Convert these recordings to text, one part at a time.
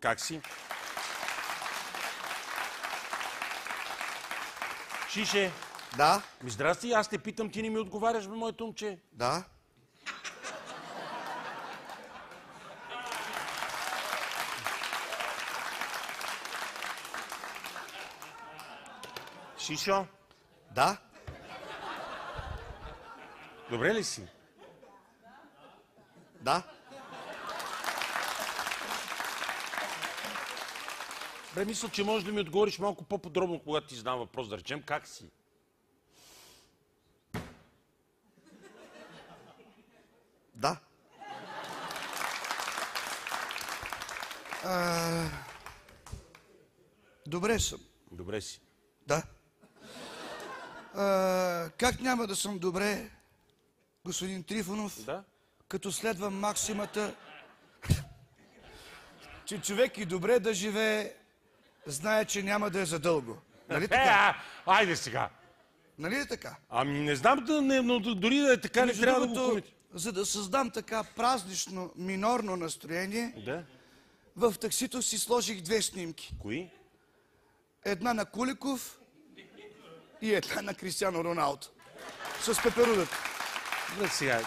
Как си? Шише. Да. Здрасти, аз те питам, ти не ми отговаряш, бе, моето момче. Да. Шишо, Да. добре ли си? Да. Бе, мисля, че можеш да ми отговориш малко по-подробно, когато ти задам въпрос, да речем, как си? Да. Добре съм. Добре си. Да. Как няма да съм добре, господин Трифонов, Да? като следвам максимата, че човек и добре да живее, знае, че няма да е задълго. Нали така? Айде сега. Нали е така? Ами не знам, но дори да е така, не Между трябва да го другото, коментирам. за да създам така празнично, минорно настроение, Да? в таксито си сложих две снимки. Кои? Една на Куликов и една на Кристиано Роналдо. С пеперудата. Да, сега.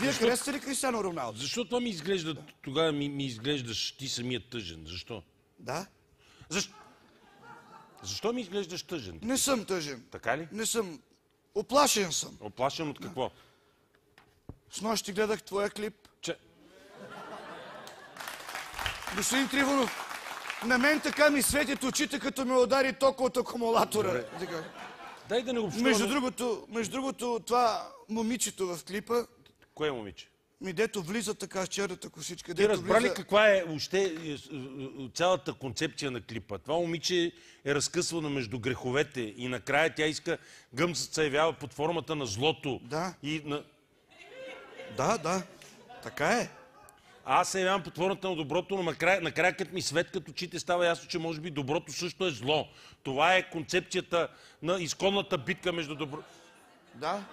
Вие харесате ли Кристиано Роналдо? Защо това ми изглежда, тогава ми изглеждаш ти самият тъжен? Защо? Да. Защо ми изглеждаш тъжен? Не съм тъжен. Така ли? Не съм. Оплашен съм. Оплашен от какво? Снощи гледах твоя клип. Че... Господин Трифонов, на мен така ми светят очите, като ме удари тока от акумулатора. Дай да не общуваме. Между другото, това момичето в клипа, Кое момиче? дето влиза така с черната косичка. Ти разбра ли каква е въобще цялата концепция на клипа? Това момиче е разкъсвано между греховете и накрая тя иска гъмцът се явява под формата на злото. Да. И на... Да. Така е. Аз се явявам под формата на доброто, но накрая като ми светкат очите, става ясно, че може би доброто също е зло. Това е концепцията на изконната битка между добро... Да.